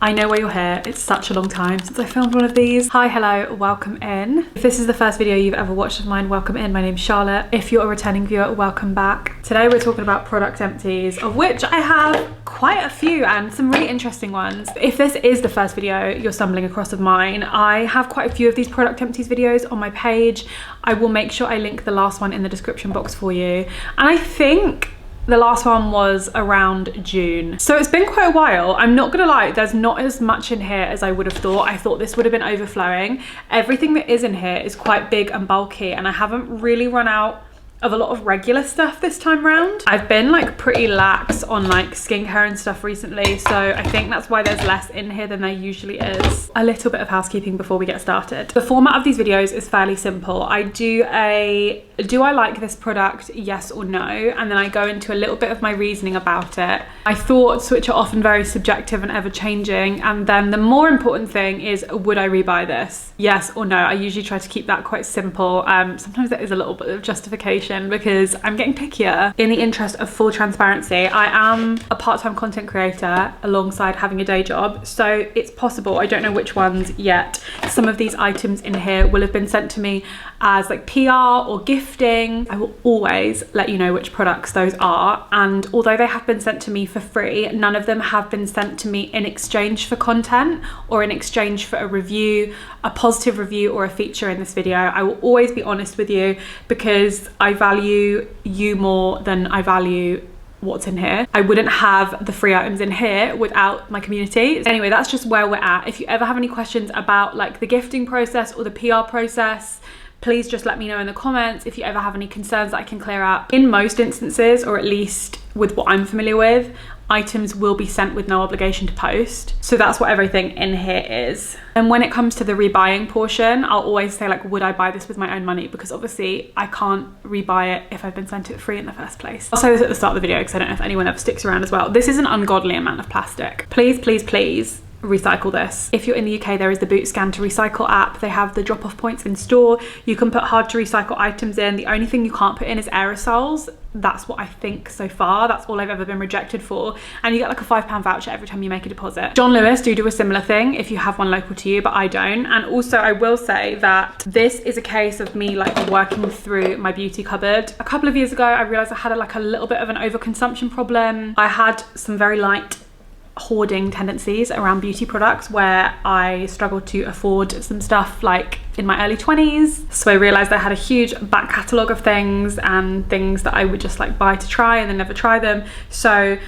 I know why you're here. It's such a long time since I filmed one of these. Hi, hello, welcome in. If this is the first video you've ever watched of mine, welcome in. My name's Charlotte. If you're a returning viewer, welcome back. Today we're talking about product empties, of which I have quite a few and some really interesting ones. If this is the first video you're stumbling across of mine, I have quite a few of these product empties videos on my page. I will make sure I link the last one in the description box for you. And I think the last one was around June. So it's been quite a while. I'm not gonna lie, there's not as much in here as I would have thought. I thought this would have been overflowing. Everything that is in here is quite big and bulky, and I haven't really run out of a lot of regular stuff this time round. I've been like pretty lax on like skincare and stuff recently, so I think that's why there's less in here than there usually is. A little bit of housekeeping before we get started. The format of these videos is fairly simple. I do a do I like this product, yes or no, and then I go into a little bit of my reasoning about it. My thoughts, which are often very subjective and ever changing, and then the more important thing is, would I rebuy this, yes or no? I usually try to keep that quite simple. Sometimes there is a little bit of justification because I'm getting pickier. In the interest of full transparency, I am a part-time content creator alongside having a day job, so it's possible, I don't know which ones yet, some of these items in here will have been sent to me as like PR or gifting. I will always let you know which products those are, and although they have been sent to me for free, none of them have been sent to me in exchange for content or in exchange for a review, a positive review or a feature in this video. I will always be honest with you because I value you more than I value what's in here. I wouldn't have the free items in here without my community. Anyway, that's just where we're at. If you ever have any questions about like the gifting process or the PR process, please just let me know in the comments. If you ever have any concerns that I can clear up. In most instances, or at least with what I'm familiar with, items will be sent with no obligation to post. So that's what everything in here is. And when it comes to the rebuying portion, I'll always say like, would I buy this with my own money? Because obviously I can't rebuy it if I've been sent it free in the first place. I'll say this at the start of the video because I don't know if anyone ever sticks around as well. This is an ungodly amount of plastic. Please, please, please recycle this. If you're in the UK, there is the Boot Scan to Recycle app. They have the drop-off points in store. You can put hard to recycle items in. The only thing you can't put in is aerosols. That's what I think so far. That's all I've ever been rejected for. And you get like a £5 voucher every time you make a deposit. John Lewis do a similar thing if you have one local to you, but I don't. And also I will say that this is a case of me like working through my beauty cupboard. A couple of years ago, I realized I had like a little bit of an overconsumption problem. I had some very light hoarding tendencies around beauty products where I struggled to afford some stuff like in my early 20s. So I realized I had a huge back catalogue of things and things that I would just like buy to try and then never try them. So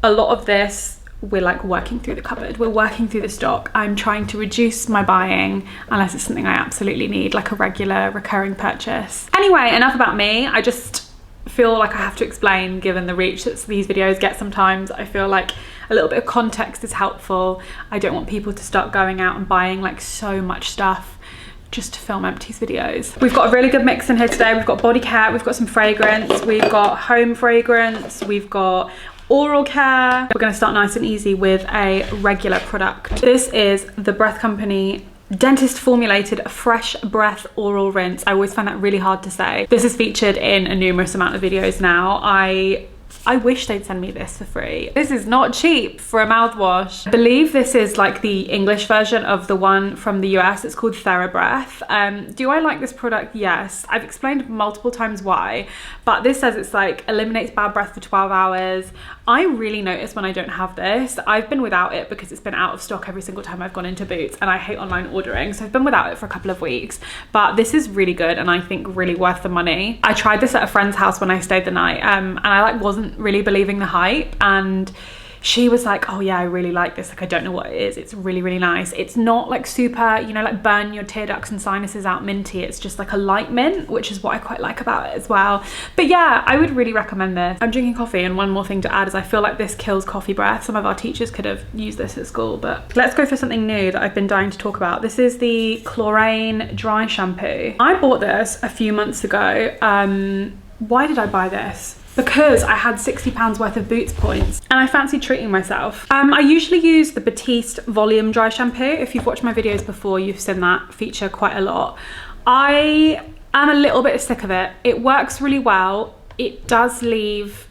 a lot of this, we're like working through the cupboard, we're working through the stock. I'm trying to reduce my buying unless it's something I absolutely need, like a regular recurring purchase. Anyway, enough about me. I just feel like I have to explain, given the reach that these videos get sometimes. I feel like a little bit of context is helpful. I don't want people to start going out and buying like so much stuff just to film empties videos. We've got a really good mix in here today. We've got body care, we've got some fragrance, we've got home fragrance, we've got oral care. We're gonna start nice and easy with a regular product. This is the Breath Company dentist formulated fresh breath oral rinse. I always find that really hard to say. This is featured in a numerous amount of videos now. I wish they'd send me this for free. This is not cheap for a mouthwash. I believe this is like the English version of the one from the US. It's called TheraBreath. Do I like this product? Yes. I've explained multiple times why, but this says it's like eliminates bad breath for 12 hours. I really notice when I don't have this. I've been without it because it's been out of stock every single time I've gone into Boots, and I hate online ordering. So I've been without it for a couple of weeks, but this is really good and I think really worth the money. I tried this at a friend's house when I stayed the night and I like wasn't really believing the hype, and she was like, oh yeah, I really like this, like I don't know what it is, it's really, really nice. It's not like super, you know, like burn your tear ducts and sinuses out minty. It's just like a light mint, which is what I quite like about it as well. But yeah, I would really recommend this. I'm drinking coffee, and one more thing to add is I feel like this kills coffee breath. Some of our teachers could have used this at school, but let's go for something new that I've been dying to talk about. This is the Chlorane Dry Shampoo. I bought this a few months ago. Why did I buy this? Because I had £60 worth of Boots points and I fancied treating myself. I usually use the Batiste Volume Dry Shampoo. If you've watched my videos before, you've seen that feature quite a lot. I am a little bit sick of it. It works really well. It does leave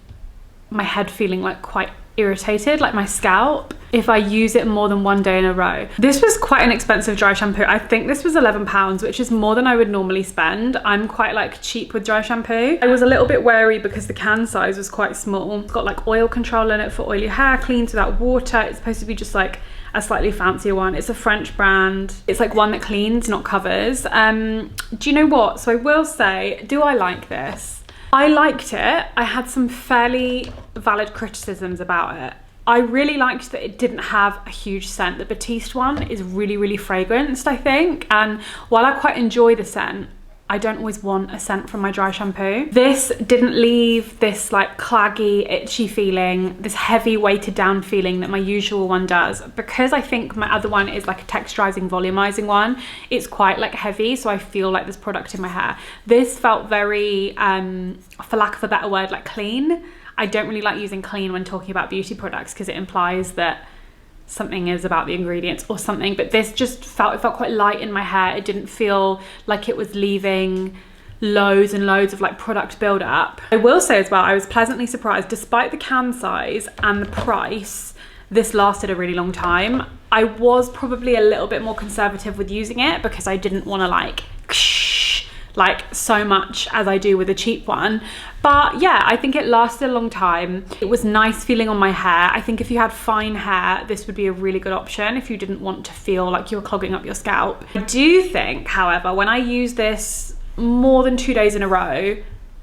my head feeling like quite irritated, like my scalp, if I use it more than one day in a row. This was quite an expensive dry shampoo. I think this was £11, which is more than I would normally spend. I'm quite like cheap with dry shampoo. I was a little bit wary because the can size was quite small. It's got like oil control in it for oily hair, cleans without water. It's supposed to be just like a slightly fancier one. It's a French brand. It's like one that cleans, not covers. Do you know what? So I will say, do I like this? I liked it. I had some fairly valid criticisms about it. I really liked that it didn't have a huge scent. The Batiste one is really, really fragranced, I think. And while I quite enjoy the scent, I don't always want a scent from my dry shampoo. This didn't leave this like claggy, itchy feeling, this heavy weighted down feeling that my usual one does. Because I think my other one is like a texturizing, volumizing one, it's quite like heavy, so I feel like there's product in my hair. This felt very, for lack of a better word, like clean. I don't really like using clean when talking about beauty products because it implies that something is about the ingredients or something, but this just felt quite light in my hair. It didn't feel like it was leaving loads and loads of like product buildup. I will say as well, I was pleasantly surprised, despite the can size and the price, this lasted a really long time. I was probably a little bit more conservative with using it because I didn't want to like so much as I do with a cheap one. But yeah, I think it lasted a long time. It was nice feeling on my hair. I think if you had fine hair, this would be a really good option if you didn't want to feel like you were clogging up your scalp. I do think, however, when I use this more than 2 days in a row,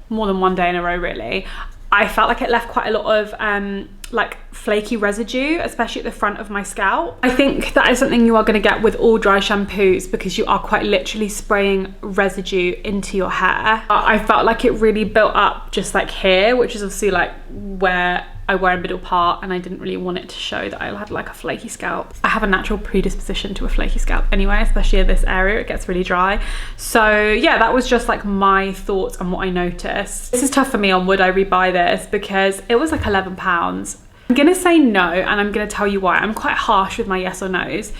more than one day in a row really, I felt like it left quite a lot of like flaky residue, especially at the front of my scalp. I think that is something you are going to get with all dry shampoos because you are quite literally spraying residue into your hair. I felt like it really built up just like here, which is obviously like where I wear a middle part, and I didn't really want it to show that I had like a flaky scalp. I have a natural predisposition to a flaky scalp anyway, especially in this area, it gets really dry. So yeah, that was just like my thoughts on what I noticed. This is tough for me on would I rebuy this because it was like £11. I'm gonna say no, and I'm gonna tell you why. I'm quite harsh with my yes or no's.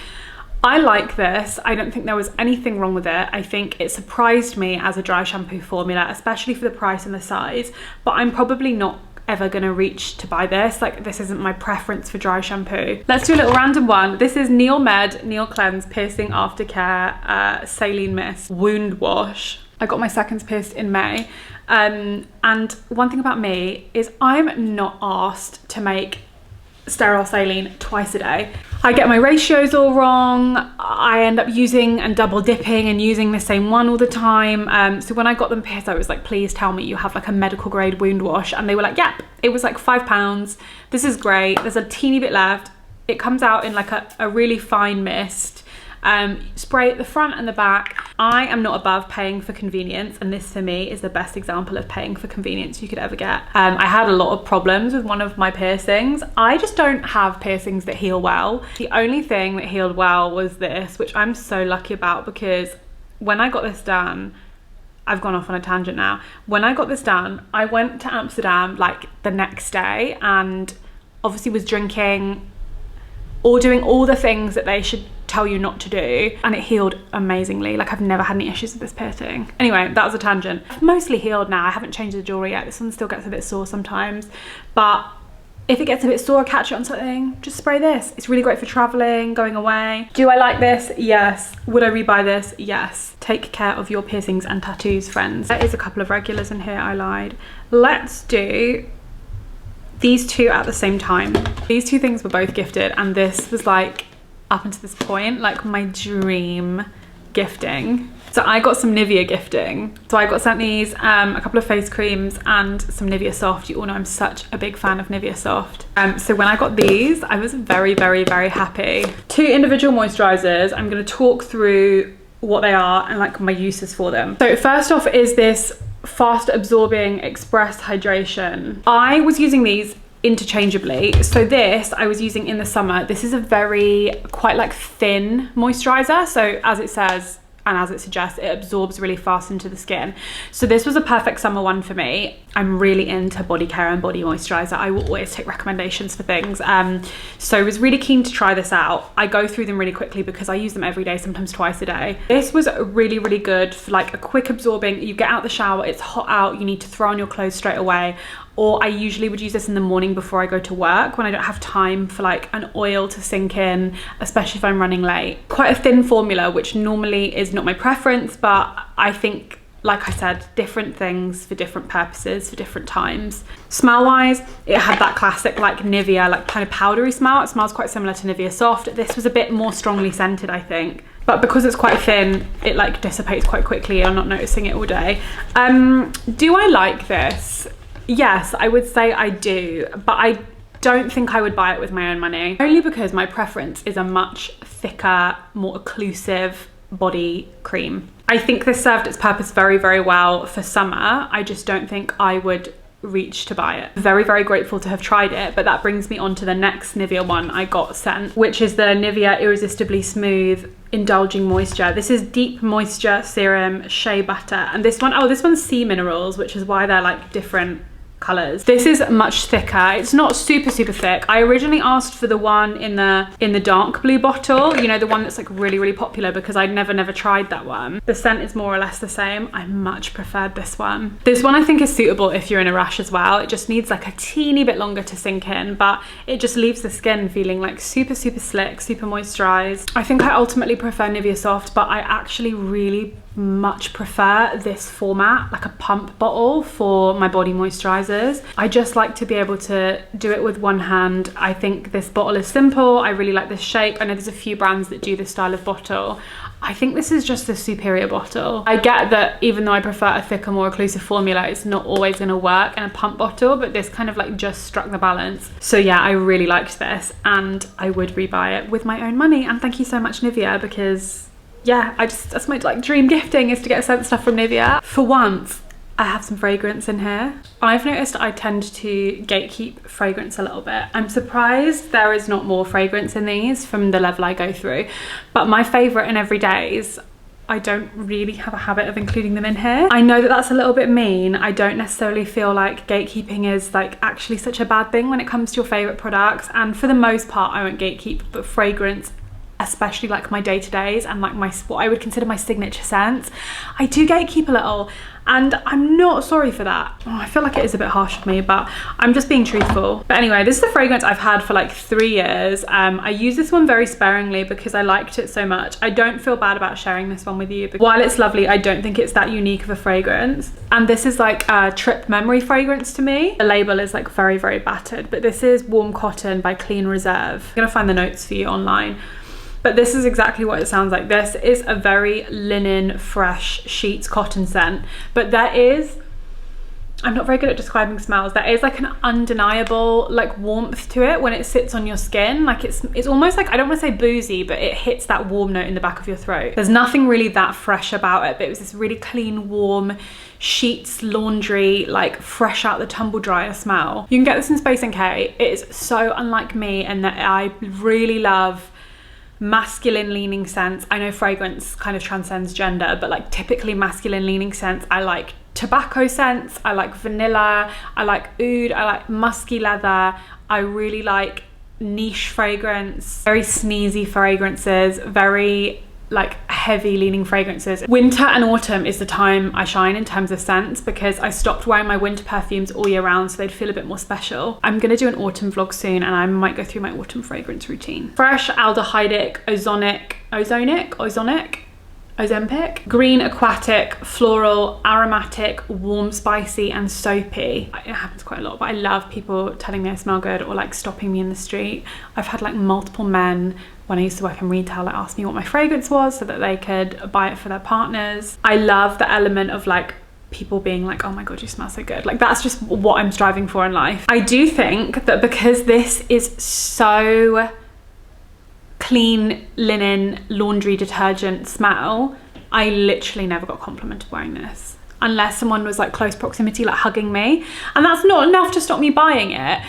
I like this. I don't think there was anything wrong with it. I think it surprised me as a dry shampoo formula, especially for the price and the size, but I'm probably not ever gonna reach to buy this. Like, this isn't my preference for dry shampoo. Let's do a little random one. This is Neil Med Neil Cleanse Piercing Aftercare Saline Mist Wound Wash. I got my seconds pierced in May. And one thing about me is I'm not asked to make sterile saline twice a day. I get my ratios all wrong. I end up using and double dipping and using the same one all the time. So when I got them pierced, I was like, please tell me you have like a medical grade wound wash. And they were like, yep. It was like £5. This is great. There's a teeny bit left. It comes out in like a really fine mist. Spray at the front and the back. I am not above paying for convenience, and this for me is the best example of paying for convenience you could ever get. I had a lot of problems with one of my piercings. I just don't have piercings that heal well. The only thing that healed well was this, which I'm so lucky about, because when I got this done, I've gone off on a tangent now. When I got this done, I went to Amsterdam like the next day and obviously was drinking or doing all the things that they should tell you not to do, and it healed amazingly. Like, I've never had any issues with this piercing. Anyway, that was a tangent. I've mostly healed now. I haven't changed the jewelry yet. This one still gets a bit sore sometimes, but if it gets a bit sore, catch it on something, just spray this. It's really great for traveling, going away. Do I like this? Yes. Would I rebuy this? Yes. Take care of your piercings and tattoos, friends. There is a couple of regulars in here. I lied. Let's do these two at the same time. These two things were both gifted, and this was like, up until this point, like my dream gifting. So I got some Nivea gifting. So I got sent these, a couple of face creams and some Nivea Soft. You all know I'm such a big fan of Nivea Soft. So when I got these, I was very, very, very happy. 2 individual moisturizers. I'm gonna talk through what they are and like my uses for them. So first off is this fast absorbing express hydration. I was using these interchangeably. So this I was using in the summer. This is a very quite like thin moisturizer. So as it says and as it suggests, it absorbs really fast into the skin. So this was a perfect summer one for me. I'm really into body care and body moisturizer. I will always take recommendations for things. So I was really keen to try this out. I go through them really quickly because I use them every day, sometimes twice a day. This was really, really good for like a quick absorbing. You get out the shower, it's hot out, you need to throw on your clothes straight away. or I usually would use this in the morning before I go to work when I don't have time for like an oil to sink in, especially if I'm running late. Quite a thin formula, which normally is not my preference, but I think, like I said, different things for different purposes, for different times. Smell wise, it had that classic like Nivea, like kind of powdery smell. It smells quite similar to Nivea Soft. This was a bit more strongly scented, I think. But because it's quite thin, it like dissipates quite quickly. I'm not noticing it all day. Do I like this? Yes, I would say I do, but I don't think I would buy it with my own money. Only because my preference is a much thicker, more occlusive body cream. I think this served its purpose very, very well for summer. I just don't think I would reach to buy it. Very, very grateful to have tried it, but that brings me on to the next Nivea one I got sent, which is the Nivea Irresistibly Smooth Indulging Moisture. This is Deep Moisture Serum Shea Butter, and this one, oh, this one's sea minerals, which is why they're like different colors. This is much thicker. It's not super thick. I originally asked for the one in the dark blue bottle, you know, the one that's like really popular, because I'd never tried that one. The scent is more or less the same. I much preferred this one. This one I think is suitable if you're in a rush as well. It just needs like a teeny bit longer to sink in, but it just leaves the skin feeling like super slick, super moisturized. I think I ultimately prefer Nivea Soft, but I actually really much prefer this format, like a pump bottle for my body moisturizers. I just like to be able to do it with one hand. I think this bottle is simple. I really like this shape. I know there's a few brands that do this style of bottle. I think this is just the superior bottle. I get that even though I prefer a thicker, more occlusive formula, it's not always gonna work in a pump bottle, but this kind of like just struck the balance. So yeah, I really liked this and I would rebuy it with my own money. And thank you so much, Nivea, because yeah, that's my like dream gifting, is to get sent stuff from Nivea. For once, I have some fragrance in here. I've noticed I tend to gatekeep fragrance a little bit. I'm surprised there is not more fragrance in these from the level I go through, but my favorite in everydays, I don't really have a habit of including them in here. I know that that's a little bit mean. I don't necessarily feel like gatekeeping is like actually such a bad thing when it comes to your favorite products, and for the most part I won't gatekeep, but fragrance, especially like my day-to-days and like what I would consider my signature scents, I do gatekeep a little, and I'm not sorry for that. Oh, I feel like it is a bit harsh of me, but I'm just being truthful. But anyway, this is the fragrance I've had for like 3 years. I use this one very sparingly because I liked it so much. I don't feel bad about sharing this one with you, but while it's lovely, I don't think it's that unique of a fragrance. And this is like a trip memory fragrance to me. The label is like very battered, but this is Warm Cotton by Clean Reserve. I'm gonna find the notes for you online. But this is exactly what it sounds like. This is a very linen, fresh sheets cotton scent. But there is, I'm not very good at describing smells, there is like an undeniable like warmth to it when it sits on your skin. Like it's almost like, I don't want to say boozy, but it hits that warm note in the back of your throat. There's nothing really that fresh about it, but it was this really clean, warm, sheets, laundry, like fresh out the tumble dryer smell. You can get this in Space NK. It is so unlike me, and that I really love masculine leaning scents. I know fragrance kind of transcends gender, but like typically masculine leaning scents, I like tobacco scents, I like vanilla, I like oud, I like musky leather, I really like niche fragrance, very sneezy fragrances, very like heavy leaning fragrances. Winter and autumn is the time I shine in terms of scents, because I stopped wearing my winter perfumes all year round, so they'd feel a bit more special. I'm gonna do an autumn vlog soon, and I might go through my autumn fragrance routine. Fresh, aldehydic, Ozempic, green, aquatic, floral, aromatic, warm, spicy, and soapy. It happens quite a lot, but I love people telling me I smell good or like stopping me in the street. I've had like multiple men when I used to work in retail that asked me what my fragrance was so that they could buy it for their partners. I love the element of like people being like, oh my god, you smell so good. Like that's just what I'm striving for in life. I do think that because this is so clean linen laundry detergent smell, I literally never got complimented wearing this, unless someone was like close proximity, like hugging me, and that's not enough to stop me buying it.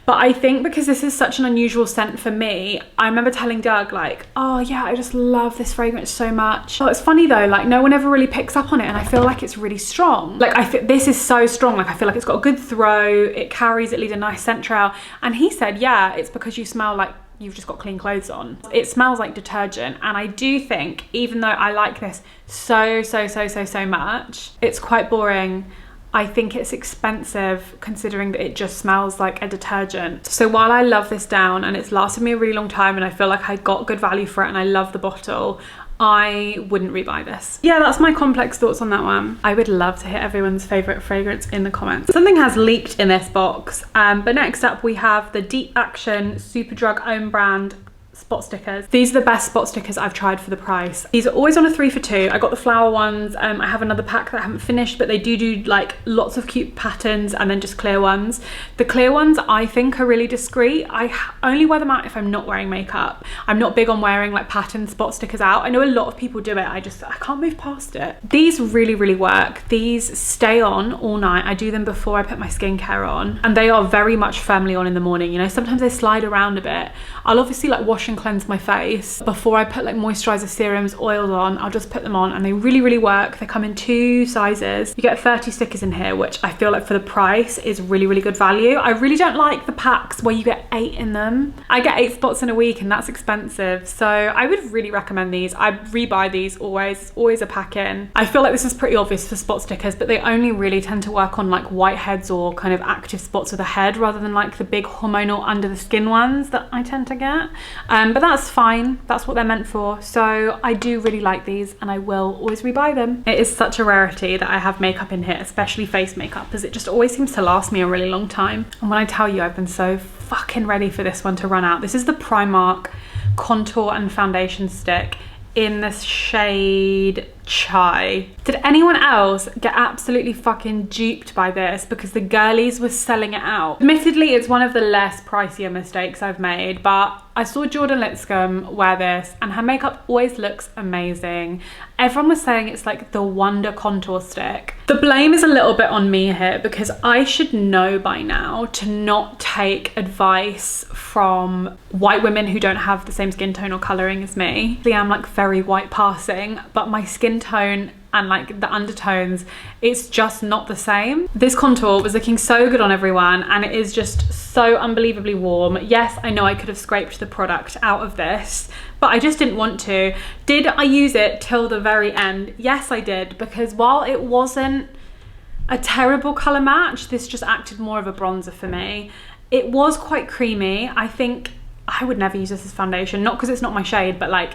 But I think because this is such an unusual scent for me, I remember telling Doug like, oh yeah, I just love this fragrance so much. Oh, it's funny though, like no one ever really picks up on it, and I feel like it's really strong. Like this is so strong, like I feel like it's got a good throw, it carries, it leaves a nice scent trail. And he said, yeah, it's because you smell like you've just got clean clothes on. It smells like detergent, and I do think, even though I like this so much, it's quite boring I think it's expensive considering that it just smells like a detergent. So while I love this down and it's lasted me a really long time and I feel like I got good value for it and I love the bottle, I wouldn't rebuy this. Yeah, that's my complex thoughts on that one. I would love to hear everyone's favorite fragrance in the comments. Something has leaked in this box, but next up we have the Deep Action Superdrug own brand spot stickers. These are the best spot stickers I've tried for the price. These are always on a 3 for 2. I got the flower ones. I have another pack that I haven't finished, but they do like lots of cute patterns and then just clear ones. The clear ones I think are really discreet. I only wear them out if I'm not wearing makeup. I'm not big on wearing like pattern spot stickers out. I know a lot of people do it. I can't move past it. These really work. These stay on all night. I do them before I put my skincare on, and they are very much firmly on in the morning. You know, sometimes they slide around a bit. I'll obviously like wash and cleanse my face before I put like moisturizer, serums, oils on. I'll just put them on and they really work. They come in 2 sizes. You get 30 stickers in here, which I feel like for the price is really good value. I really don't like the packs where you get 8 in them. I get 8 spots in a week and that's expensive. So I would really recommend these. I rebuy these always a pack in. I feel like this is pretty obvious for spot stickers, but they only really tend to work on like whiteheads or kind of active spots of the head rather than like the big hormonal under the skin ones that I tend to get. But that's fine. That's what they're meant for. So I do really like these and I will always rebuy them. It is such a rarity that I have makeup in here, especially face makeup, because it just always seems to last me a really long time. And when I tell you, I've been so fucking ready for this one to run out. This is the Primark contour and foundation stick in the shade Chai. Did anyone else get absolutely fucking duped by this because the girlies were selling it out? Admittedly, it's one of the less pricier mistakes I've made, but I saw Jordan Lipscomb wear this and her makeup always looks amazing. Everyone was saying it's like the Wonder contour stick. The blame is a little bit on me here because I should know by now to not take advice from white women who don't have the same skin tone or colouring as me. I'm like very white passing, but my skin tone and like the undertones, it's just not the same. This contour was looking so good on everyone and it is just so unbelievably warm. Yes, I know I could have scraped the product out of this, but I just didn't want to. Did I use it till the very end? Yes, I did, because while it wasn't a terrible colour match, this just acted more of a bronzer for me. It was quite creamy. I think I would never use this as foundation, not because it's not my shade, but like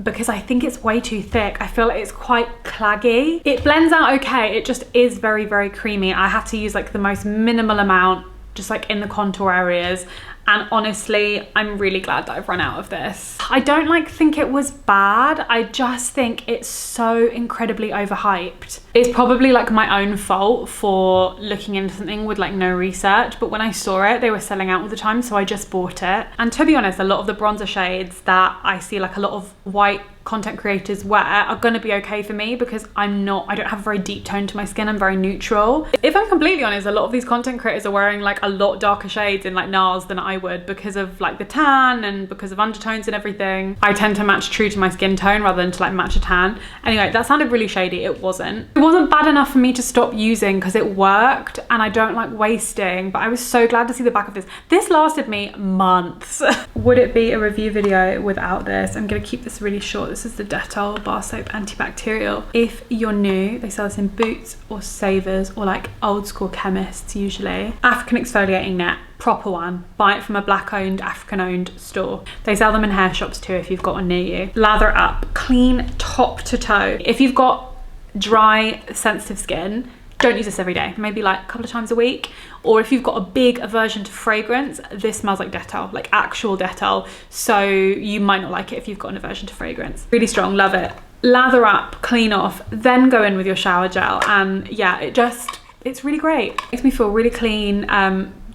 because I think it's way too thick. I feel like it's quite claggy. It blends out okay, it just is very creamy. I have to use like the most minimal amount just like in the contour areas, and honestly I'm really glad that I've run out of this. I don't like think it was bad, I just think it's so incredibly overhyped. It's probably like my own fault for looking into something with like no research, but when I saw it they were selling out all the time, so I just bought it. And to be honest, a lot of the bronzer shades that I see like a lot of white content creators wear are going to be okay for me because I don't have a very deep tone to my skin. I'm very neutral. If I'm completely honest, a lot of these content creators are wearing like a lot darker shades in like NARS than I would because of like the tan and because of undertones and everything. I tend to match true to my skin tone rather than to like match a tan. Anyway, that sounded really shady. It wasn't bad enough for me to stop using because it worked and I don't like wasting, but I was so glad to see the back of this. This lasted me months. Would it be a review video without this? I'm gonna keep this really short. This is the Dettol bar soap antibacterial. If you're new, they sell this in Boots or Savers or like old school chemists usually. African exfoliating net, proper one. Buy it from a black owned, African owned store. They sell them in hair shops too if you've got one near you. Lather up, clean top to toe. If you've got dry, sensitive skin, don't use this every day, maybe like a couple of times a week. Or if you've got a big aversion to fragrance, this smells like Dettol, like actual Dettol. So you might not like it if you've got an aversion to fragrance. Really strong, love it. Lather up, clean off, then go in with your shower gel. And yeah, it's really great. Makes me feel really clean.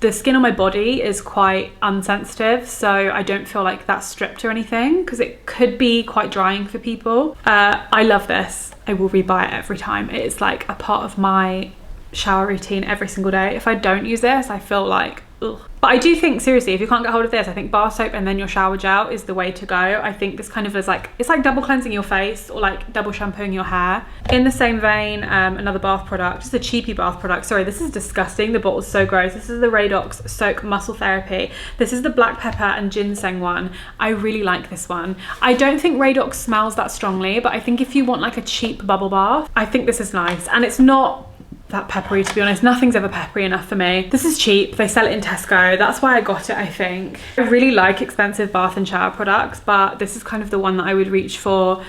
The skin on my body is quite unsensitive, so I don't feel like that's stripped or anything because it could be quite drying for people. I love this. I will rebuy it every time. It is like a part of my shower routine every single day. If I don't use this, I feel like, ugh. But I do think, seriously, if you can't get hold of this, I think bar soap and then your shower gel is the way to go. I think this kind of is like, it's like double cleansing your face or like double shampooing your hair. In the same vein, another bath product, just a cheapy bath product. Sorry, this is disgusting. The bottle's so gross. This is the Radox Soak Muscle Therapy. This is the black pepper and ginseng one. I really like this one. I don't think Radox smells that strongly, but I think if you want like a cheap bubble bath, I think this is nice. And it's not that peppery, to be honest. Nothing's ever peppery enough for me. This is cheap. They sell it in Tesco. That's why I got it, I think. I really like expensive bath and shower products, but this is kind of the one that I would reach for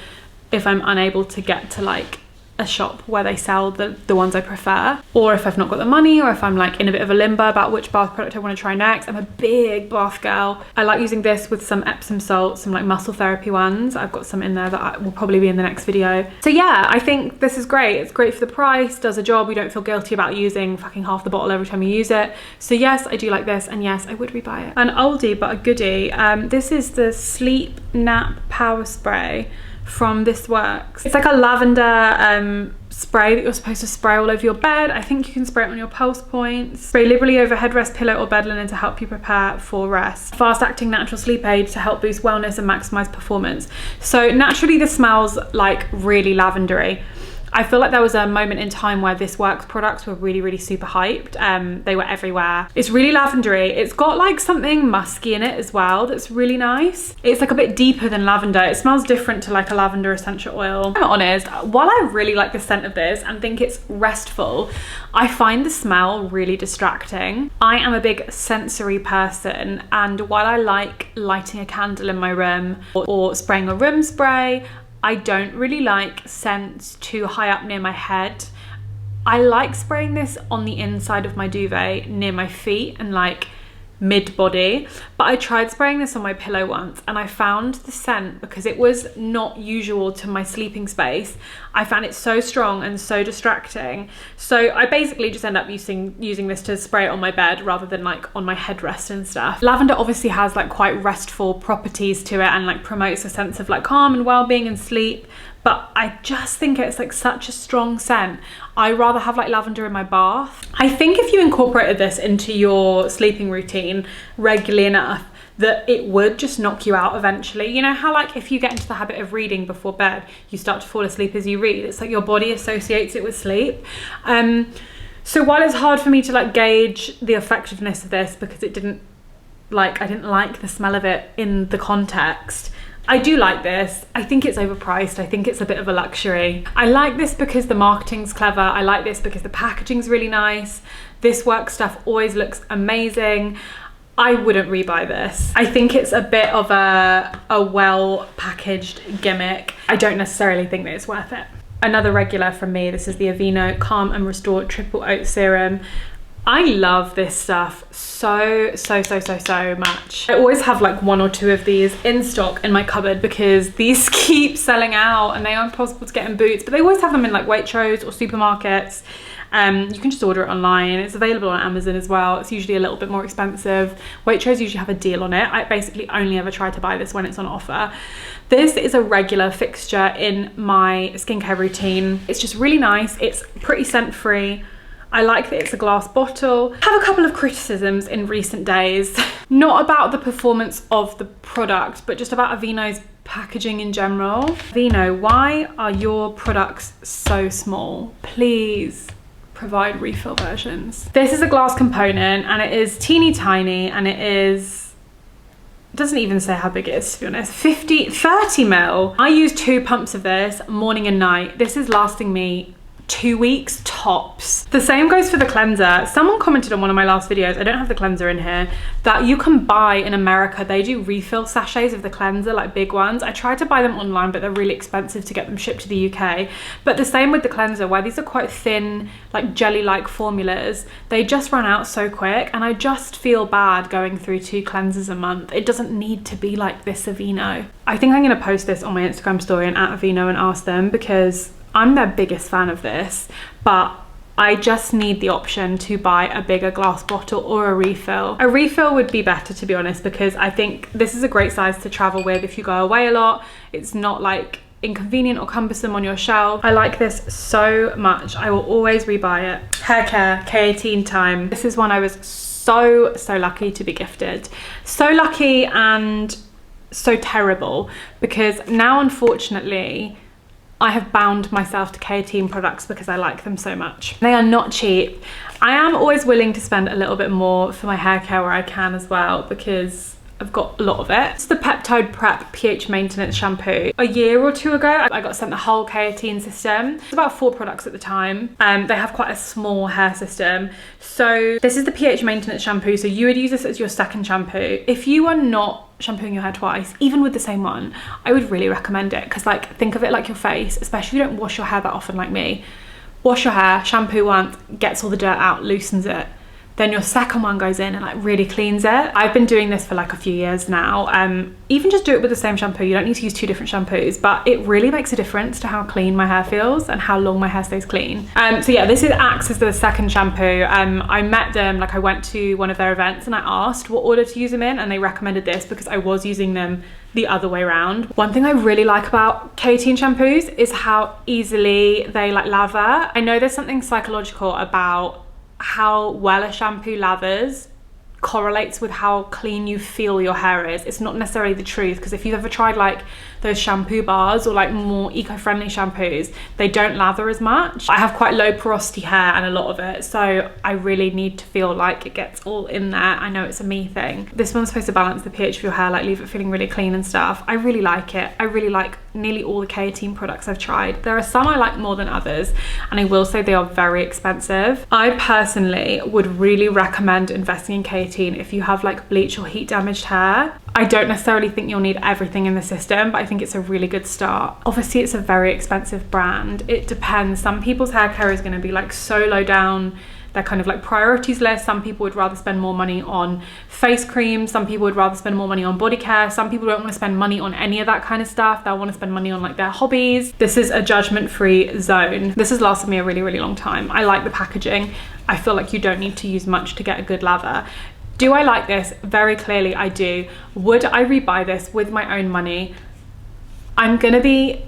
if I'm unable to get to like a shop where they sell the ones I prefer, or if I've not got the money, or if I'm like in a bit of a limbo about which bath product I want to try next. I'm a big bath girl. I like using this with some Epsom salts, some like muscle therapy ones. I've got some in there that will probably be in the next video. So yeah, I think this is great. It's great for the price, does a job. You don't feel guilty about using fucking half the bottle every time you use it. So yes, I do like this, and yes, I would rebuy it. An oldie but a goodie. This is the Sleep Nap Power Spray from This Works. It's like a lavender spray that you're supposed to spray all over your bed. I think you can spray it on your pulse points. Spray liberally over headrest, pillow or bed linen to help you prepare for rest. Fast acting natural sleep aid to help boost wellness and maximize performance. So naturally this smells like really lavendery. I feel like there was a moment in time where This Works products were really super hyped. They were everywhere. It's really lavendery. It's got like something musky in it as well that's really nice. It's like a bit deeper than lavender. It smells different to like a lavender essential oil. I'm honest, while I really like the scent of this and think it's restful, I find the smell really distracting. I am a big sensory person, and while I like lighting a candle in my room or spraying a room spray, I don't really like scents too high up near my head. I like spraying this on the inside of my duvet near my feet and like mid-body, but I tried spraying this on my pillow once and I found the scent, because it was not usual to my sleeping space, I found it so strong and so distracting. So I basically just end up using this to spray it on my bed rather than like on my headrest and stuff. Lavender obviously has like quite restful properties to it and like promotes a sense of like calm and well-being and sleep, but I just think it's like such a strong scent. I rather have like lavender in my bath. I think if you incorporated this into your sleeping routine regularly enough, that it would just knock you out eventually. You know how like if you get into the habit of reading before bed, you start to fall asleep as you read. It's like your body associates it with sleep. So while it's hard for me to like gauge the effectiveness of this, because I didn't like the smell of it in the context, I do like this. I think it's overpriced. I think it's a bit of a luxury. I like this because the marketing's clever. I like this because the packaging's really nice. This Works stuff always looks amazing. I wouldn't rebuy this. I think it's a bit of a well-packaged gimmick. I don't necessarily think that it's worth it. Another regular from me, this is the Aveeno Calm and Restore Triple Oat Serum. I love this stuff so much. I always have like one or two of these in stock in my cupboard because these keep selling out and they are impossible to get in Boots, but they always have them in like Waitrose or supermarkets. You can just order it online. It's available on Amazon as well. It's usually a little bit more expensive. Waitrose usually have a deal on it. I basically only ever try to buy this when it's on offer. This is a regular fixture in my skincare routine. It's just really nice. It's pretty scent-free. I like that it's a glass bottle. I have a couple of criticisms in recent days, not about the performance of the product, but just about Aveeno's packaging in general. Aveeno, why are your products so small? Please provide refill versions. This is a glass component and it is teeny tiny, and it doesn't even say how big it is, to be honest. 30 ml. I use 2 pumps of this morning and night. This is lasting me 2 weeks tops. The same goes for the cleanser. Someone commented on one of my last videos, I don't have the cleanser in here, that you can buy in America, they do refill sachets of the cleanser, like big ones. I tried to buy them online, but they're really expensive to get them shipped to the UK. But the same with the cleanser, where these are quite thin, like jelly-like formulas, they just run out so quick, and I just feel bad going through 2 cleansers a month. It doesn't need to be like this Aveeno. I think I'm gonna post this on my Instagram story and at Aveeno and ask them, because I'm their biggest fan of this, but I just need the option to buy a bigger glass bottle or a refill. A refill would be better, to be honest, because I think this is a great size to travel with if you go away a lot. It's not like inconvenient or cumbersome on your shelf. I like this so much. I will always rebuy it. Hair care, K18 time. This is one I was so lucky to be gifted. So lucky and so terrible, because now unfortunately I have bound myself to K18 products because I like them so much. They are not cheap. I am always willing to spend a little bit more for my hair care where I can as well, because I've got a lot of it. It's the Peptide Prep pH Maintenance Shampoo. A year or two ago, I got sent the whole K18 system. It's about 4 products at the time. They have quite a small hair system. So this is the pH Maintenance Shampoo. So you would use this as your second shampoo. If you are not shampooing your hair twice, even with the same one, I would really recommend it, because like, think of it like your face, especially if you don't wash your hair that often like me. Wash your hair, shampoo once, gets all the dirt out, loosens it. Then your second one goes in and like really cleans it. I've been doing this for like a few years now. Even just do it with the same shampoo. You don't need to use 2 different shampoos, but it really makes a difference to how clean my hair feels and how long my hair stays clean. So yeah, this acts as the second shampoo. I met them, like I went to one of their events and I asked what order to use them in, and they recommended this because I was using them the other way around. One thing I really like about K18 shampoos is how easily they like lather. I know there's something psychological about how well a shampoo lathers correlates with how clean you feel your hair is. It's not necessarily the truth, because if you've ever tried like those shampoo bars or like more eco-friendly shampoos, they don't lather as much. I have quite low porosity hair and a lot of it, so I really need to feel like it gets all in there. I know it's a me thing. This one's supposed to balance the pH of your hair, like leave it feeling really clean and stuff. I really like it. I really like nearly all the K18 products I've tried. There are some I like more than others, and I will say they are very expensive. I personally would really recommend investing in K18 if you have like bleach or heat damaged hair. I don't necessarily think you'll need everything in the system, but I think it's a really good start. Obviously, it's a very expensive brand. It depends. Some people's hair care is going to be like so low down their kind of like priorities list. Some people would rather spend more money on face cream. Some people would rather spend more money on body care. Some people don't want to spend money on any of that kind of stuff. They'll want to spend money on like their hobbies. This is a judgment-free zone. This has lasted me a really, really long time. I like the packaging. I feel like you don't need to use much to get a good lather. Do I like this? Very clearly I do. Would I rebuy this with my own money? I'm gonna be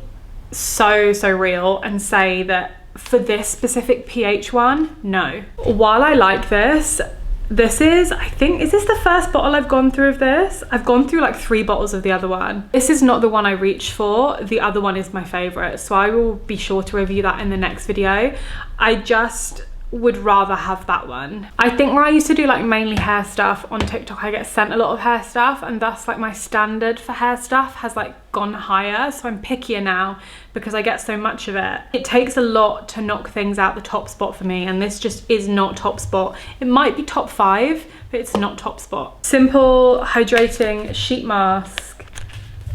so real and say that for this specific pH one, no. While I like this, this is, I think, is this the first bottle I've gone through of this? I've gone through like 3 bottles of the other one. This is not the one I reached for. The other one is my favorite, so I will be sure to review that in the next video. I just would rather have that one. I think where I used to do like mainly hair stuff on TikTok, I get sent a lot of hair stuff, and thus like my standard for hair stuff has like gone higher, so I'm pickier now because I get so much of it. It takes a lot to knock things out the top spot for me, and this just is not top spot. It might be top 5, but it's not top spot. Simple hydrating sheet mask.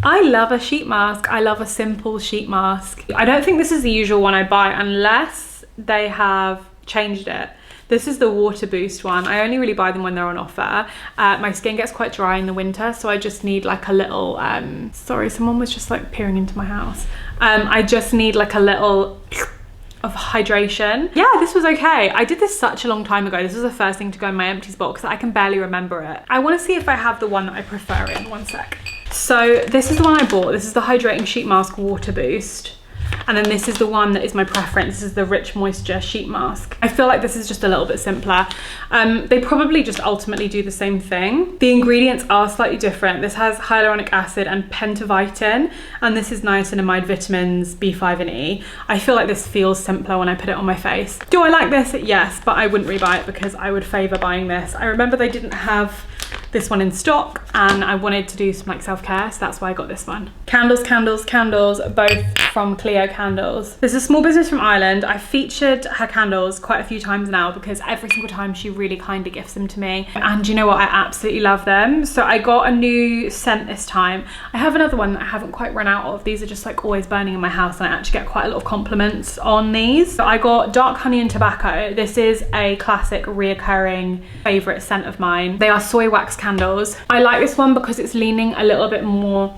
I love a sheet mask. I love a simple sheet mask. I don't think this is the usual one I buy unless they have changed it. This is the water boost one. I only really buy them when they're on offer. My skin gets quite dry in the winter, so I just need like a little sorry, someone was just like peering into my house. I just need like a little of hydration. Yeah, this was okay. I did this such a long time ago. This was the first thing to go in my empties box. I can barely remember it. I want to see if I have the one that I prefer in one sec. So this is the one I bought. This is the Hydrating Sheet Mask Water Boost. And then this is the one that is my preference. This is the Rich Moisture Sheet Mask. I feel like this is just a little bit simpler. They probably just ultimately do the same thing. The ingredients are slightly different. This has hyaluronic acid and pentavitin, and this is niacinamide vitamins B5 and E. I feel like this feels simpler when I put it on my face. Do I like this? Yes, but I wouldn't rebuy it because I would favor buying this. I remember they didn't have this one in stock, and I wanted to do some like self-care, so that's why I got this one. Candles, candles, candles, both from Cleo Candles. There's a small business from Ireland. I've featured her candles quite a few times now because every single time she really kindly gifts them to me, and you know what, I absolutely love them. So I got a new scent this time. I have another one that I haven't quite run out of. These are just like always burning in my house, and I actually get quite a lot of compliments on these. So I got Dark Honey and Tobacco. This is a classic reoccurring favorite scent of mine. They are soy wax candles. I like this one because it's leaning a little bit more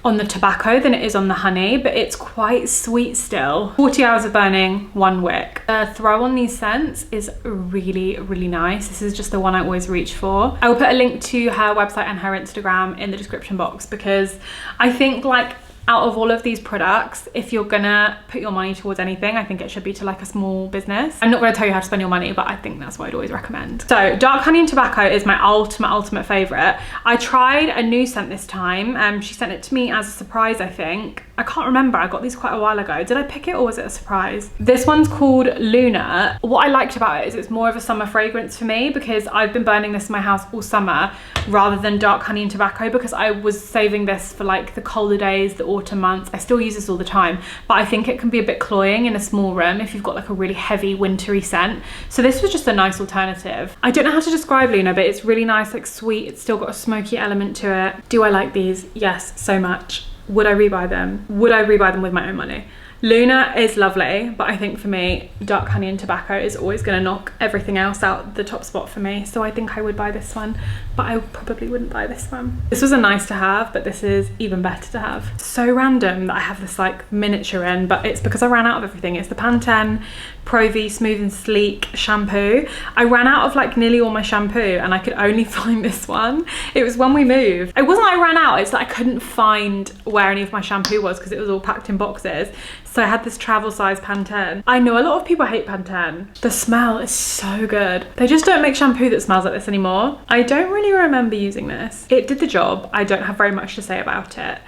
on the tobacco than it is on the honey, but it's quite sweet still. 40 hours of burning, 1 wick. The throw on these scents is really, really nice. This is just the one I always reach for. I will put a link to her website and her Instagram in the description box, because I think like out of all of these products, if you're gonna put your money towards anything, I think it should be to like a small business. I'm not gonna tell you how to spend your money, but I think that's what I'd always recommend. So Dark Honey and Tobacco is my ultimate favorite. I tried a new scent this time. She sent it to me as a surprise, I think. I can't remember, I got these quite a while ago. Did I pick it or was it a surprise? This one's called Luna. What I liked about it is it's more of a summer fragrance for me, because I've been burning this in my house all summer rather than dark honey and tobacco, because I was saving this for like the colder days, the autumn months. I still use this all the time, but I think it can be a bit cloying in a small room if you've got like a really heavy wintry scent. So this was just a nice alternative. I don't know how to describe Luna, but it's really nice, like sweet. It's still got a smoky element to it. Do I like these? Yes, so much. Would I rebuy them? Would I rebuy them with my own money? Luna is lovely, but I think for me, dark honey and tobacco is always gonna knock everything else out the top spot for me. So I think I would buy this one, but I probably wouldn't buy this one. This was a nice to have, but this is even better to have. So random that I have this like miniature in, but it's because I ran out of everything. It's the Pantene Pro V Smooth and Sleek shampoo. I ran out of like nearly all my shampoo and I could only find this one. It was when we moved. It wasn't like I ran out, it's that I couldn't find where any of my shampoo was because it was all packed in boxes. So I had this travel size Pantene. I know a lot of people hate Pantene. The smell is so good. They just don't make shampoo that smells like this anymore. I don't really remember using this. It did the job. I don't have very much to say about it.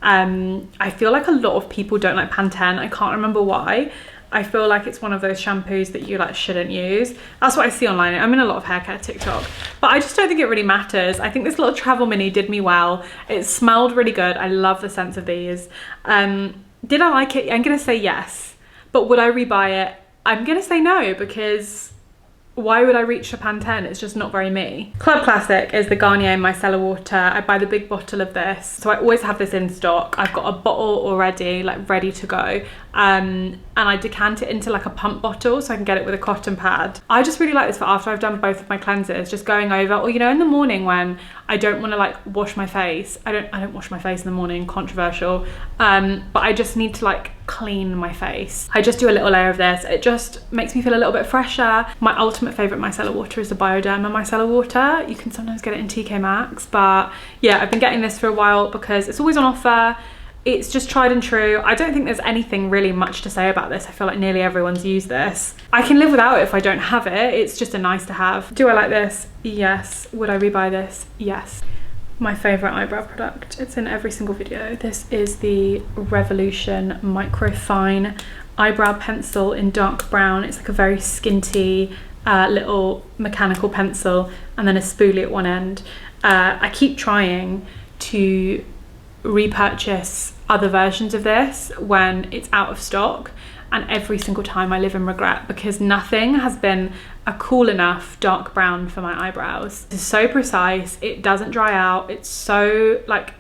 I feel like a lot of people don't like Pantene. I can't remember why. I feel like it's one of those shampoos that you like shouldn't use. That's what I see online. I'm in a lot of hair care TikTok, but I just don't think it really matters. I think this little travel mini did me well. It smelled really good. I love the scents of these. Did I like it? I'm gonna say yes, but would I rebuy it? I'm gonna say no, because why would I reach for Pantene? It's just not very me. Club Classic is the Garnier Micellar Water. I buy the big bottle of this, so I always have this in stock. I've got a bottle already, like ready to go. And I decant it into like a pump bottle so I can get it with a cotton pad. I just really like this for after I've done both of my cleansers, just going over, or you know, in the morning when I don't want to like wash my face. I don't wash my face in the morning, controversial. But I just need to like clean my face. I just do a little layer of this. It just makes me feel a little bit fresher. My ultimate favorite micellar water is the Bioderma micellar water. You can sometimes get it in TK Maxx, but yeah, I've been getting this for a while because it's always on offer. It's just tried and true. I don't think there's anything really much to say about this. I feel like nearly everyone's used this. I can live without it if I don't have it. It's just a nice to have. Do I like this? Yes. Would I rebuy this? Yes. My favorite eyebrow product. It's in every single video. This is the Revolution Micro Fine Eyebrow Pencil in dark brown. It's like a very skinty little mechanical pencil and then a spoolie at one end. I keep trying to repurchase other versions of this when it's out of stock, and every single time I live in regret because nothing has been a cool enough dark brown for my eyebrows. It's so precise, it doesn't dry out, it's so like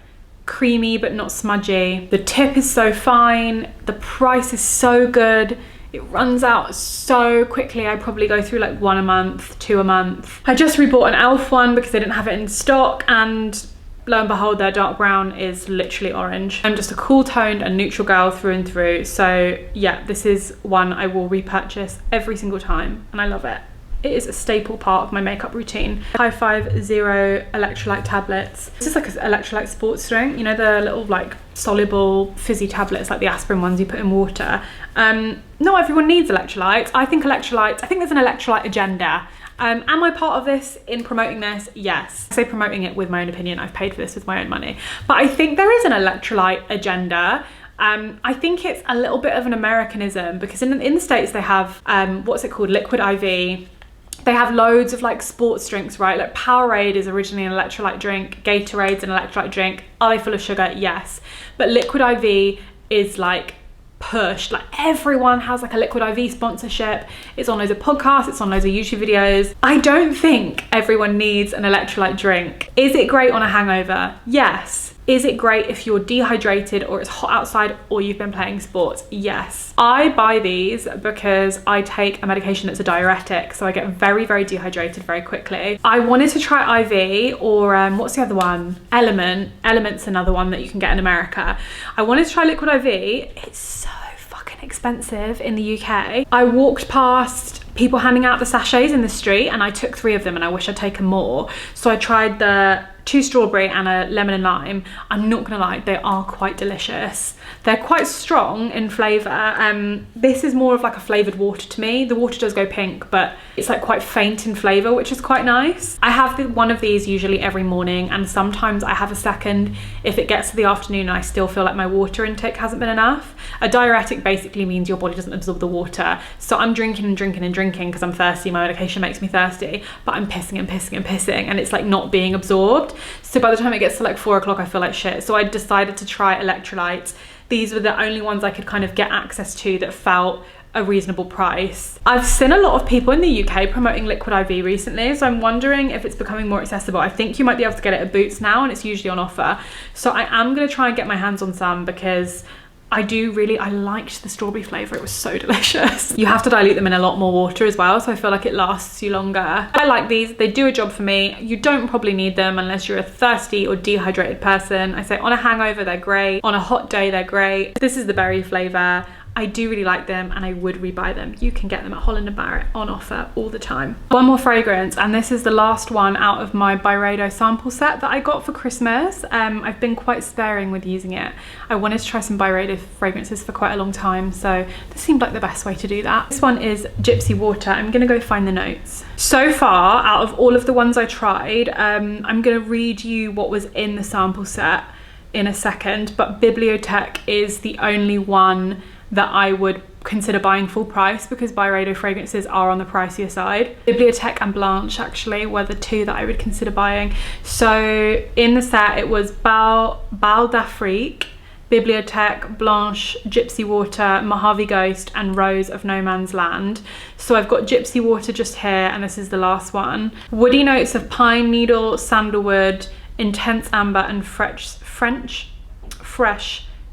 creamy but not smudgy. The tip is so fine, the price is so good. It runs out so quickly. I probably go through like one a month, two a month. I just rebought an e.l.f. one because they didn't have it in stock, and lo and behold, their dark brown is literally orange. I'm just a cool toned and neutral girl through and through. So yeah, this is one I will repurchase every single time and I love it. It is a staple part of my makeup routine. High Five Zero electrolyte tablets. This is like an electrolyte sports drink. You know, the little like soluble fizzy tablets, like the aspirin ones you put in water. Not everyone needs electrolytes. I think there's an electrolyte agenda. Am I part of this in promoting this? Yes. I say promoting it with my own opinion. I've paid for this with my own money. But I think there is an electrolyte agenda. I think it's a little bit of an Americanism because in the States they have, what's it called? Liquid IV. They have loads of like sports drinks, right? Like Powerade is originally an electrolyte drink. Gatorade's an electrolyte drink. Are they full of sugar? Yes. But Liquid IV is like pushed. Like everyone has like a Liquid IV sponsorship. It's on loads of podcasts, it's on loads of YouTube videos. I don't think everyone needs an electrolyte drink. Is it great on a hangover? Yes. Is it great if you're dehydrated or it's hot outside or you've been playing sports? Yes. I buy these because I take a medication that's a diuretic, so I get very, very dehydrated very quickly. I wanted to try IV or what's the other one? Element. Element's another one that you can get in America. I wanted to try Liquid IV. It's so fucking expensive in the UK. I walked past people handing out the sachets in the street and I took 3 of them and I wish I'd taken more. So I tried the 2 strawberry and a lemon and lime. I'm not gonna lie, they are quite delicious. They're quite strong in flavour. This is more of like a flavoured water to me. The water does go pink, but it's like quite faint in flavour, which is quite nice. I have one of these usually every morning, and sometimes I have a second if it gets to the afternoon and I still feel like my water intake hasn't been enough. A diuretic basically means your body doesn't absorb the water. So I'm drinking and drinking and drinking because I'm thirsty. My medication makes me thirsty, but I'm pissing and pissing and pissing, and it's like not being absorbed. So by the time it gets to like 4 o'clock, I feel like shit. So I decided to try Electrolyte. These were the only ones I could kind of get access to that felt a reasonable price. I've seen a lot of people in the UK promoting Liquid IV recently, so I'm wondering if it's becoming more accessible. I think you might be able to get it at Boots now, and it's usually on offer. So I am going to try and get my hands on some because I liked the strawberry flavour. It was so delicious. You have to dilute them in a lot more water as well, so I feel like it lasts you longer. I like these. They do a job for me. You don't probably need them unless you're a thirsty or dehydrated person. I say on a hangover, they're great. On a hot day, they're great. This is the berry flavour. I do really like them, and I would rebuy them. You can get them at Holland & Barrett on offer all the time. One more fragrance, and this is the last one out of my Byredo sample set that I got for Christmas. I've been quite sparing with using it. I wanted to try some Byredo fragrances for quite a long time, so this seemed like the best way to do that. This one is Gypsy Water. I'm gonna go find the notes. So far, out of all of the ones I tried, I'm gonna read you what was in the sample set in a second, but Bibliothèque is the only one that I would consider buying full price because Byredo fragrances are on the pricier side. Bibliothèque and Blanche actually were the 2 that I would consider buying. So in the set it was Bal d'Afrique, Bibliothèque, Blanche, Gypsy Water, Mojave Ghost, and Rose of No Man's Land. So I've got Gypsy Water just here, and this is the last one. Woody notes of pine needle, sandalwood, intense amber, and fresh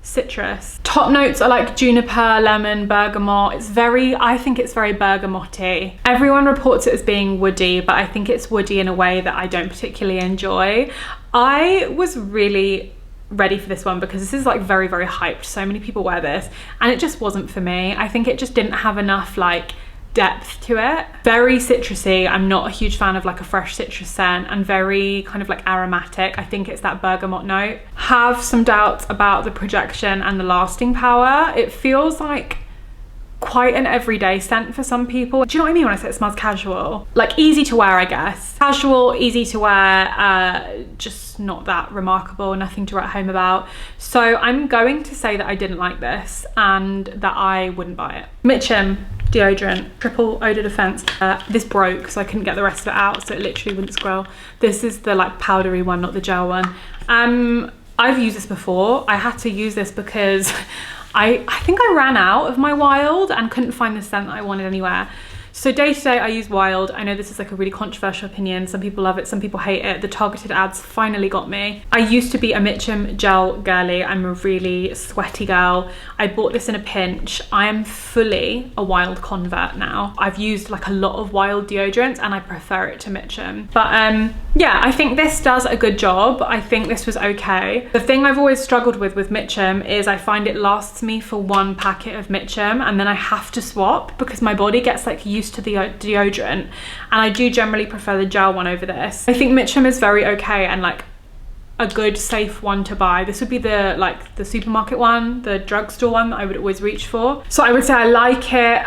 citrus. Top notes are like juniper, lemon, bergamot. I think it's very bergamotty. Everyone reports it as being woody, but I think it's woody in a way that I don't particularly enjoy. I was really ready for this one because this is like very, very hyped. So many people wear this, and it just wasn't for me. I think it just didn't have enough like depth to it. Very citrusy. I'm not a huge fan of like a fresh citrus scent, and very kind of like aromatic. I think it's that bergamot note. Have some doubts about the projection and the lasting power. It feels like quite an everyday scent for some people. Do you know what I mean when I say it smells casual? Like easy to wear, I guess. Casual, easy to wear, just not that remarkable, nothing to write home about. So I'm going to say that I didn't like this and that I wouldn't buy it. Mitchum deodorant, triple odor defense. This broke, so I couldn't get the rest of it out, so it literally wouldn't scroll. This is the like powdery one, not the gel one. I've used this before. I had to use this because I think I ran out of my Wild and couldn't find the scent that I wanted anywhere. So day to day I use Wild. I know this is like a really controversial opinion. Some people love it, some people hate it. The targeted ads finally got me. I used to be a Mitchum gel girly. I'm a really sweaty girl. I bought this in a pinch. I am fully a Wild convert now. I've used like a lot of Wild deodorants and I prefer it to Mitchum. But yeah, I think this does a good job. I think this was okay. The thing I've always struggled with Mitchum is I find it lasts me for 1 packet of Mitchum, and then I have to swap because my body gets like used to the deodorant, and I do generally prefer the gel one over this. I think Mitchum is very okay and like a good safe one to buy. This would be the like the supermarket one, the drugstore one that I would always reach for. So I would say I like it.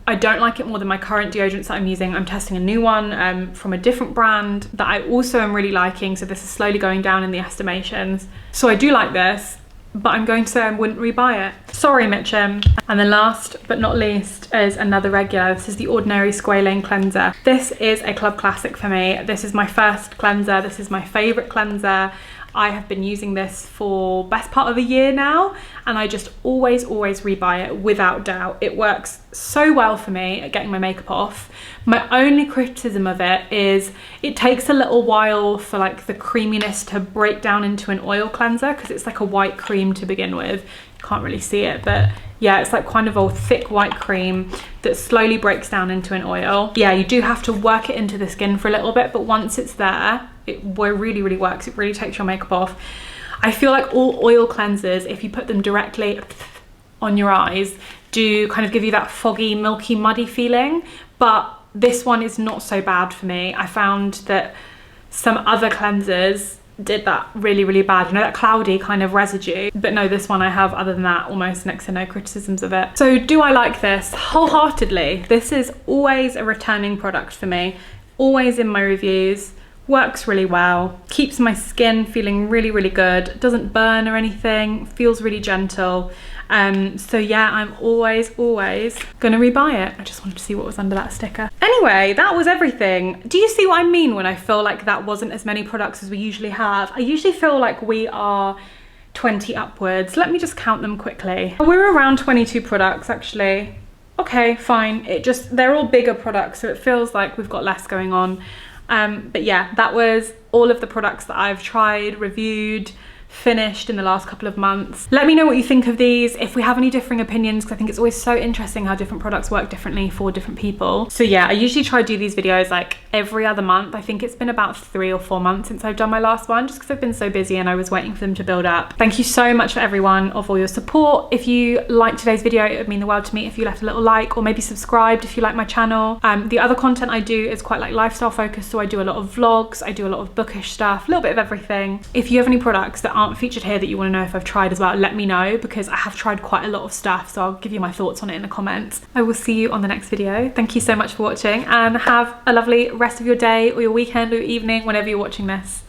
I don't like it more than my current deodorants that I'm using. I'm testing a new one from a different brand that I also am really liking, so this is slowly going down in the estimations. So I do like this, but I'm going to say I wouldn't rebuy it. Sorry, Mitchum. And then last but not least is another regular. This is the Ordinary Squalane Cleanser. This is a club classic for me. This is my first cleanser. This is my favorite cleanser. I have been using this for best part of a year now, and I just always rebuy it without doubt. It works so well for me at getting my makeup off. My only criticism of it is it takes a little while for like the creaminess to break down into an oil cleanser, because it's like a white cream to begin with. You can't really see it, but yeah, it's like kind of a thick white cream that slowly breaks down into an oil. Yeah, you do have to work it into the skin for a little bit, but once it's there, it really works. It really takes your makeup off. I feel like all oil cleansers, if you put them directly on your eyes, do kind of give you that foggy, milky, muddy feeling, but this one is not so bad for me. I found that some other cleansers did that really, really bad. You know, that cloudy kind of residue. But no, this one I have, other than that, almost next to no criticisms of it. So do I like this? Wholeheartedly. This is always a returning product for me. Always in my reviews. Works really well. Keeps my skin feeling really, really good. Doesn't burn or anything. Feels really gentle. So yeah, I'm always gonna rebuy it. I just wanted to see what was under that sticker. Anyway, that was everything. Do you see what I mean when I feel like that wasn't as many products as we usually have? I usually feel like we are 20 upwards. Let me just count them quickly. We're around 22 products actually. Okay, fine. They're all bigger products, so it feels like we've got less going on. But yeah, that was all of the products that I've tried, reviewed, finished in the last couple of months. Let me know what you think of these, if we have any differing opinions, because I think it's always so interesting how different products work differently for different people. So yeah, I usually try to do these videos like every other month. I think it's been about 3 or 4 months since I've done my last one, just because I've been so busy and I was waiting for them to build up. Thank you so much for everyone of all your support. If you liked today's video, it would mean the world to me if you left a little like, or maybe subscribed if you like my channel. The other content I do is quite like lifestyle focused, so I do a lot of vlogs, I do a lot of bookish stuff, a little bit of everything. If you have any products that aren't featured here that you want to know if I've tried as well, let me know, because I have tried quite a lot of stuff, so I'll give you my thoughts on it in the comments. I will see you on the next video. Thank you so much for watching, and have a lovely rest of your day or your weekend or your evening whenever you're watching this.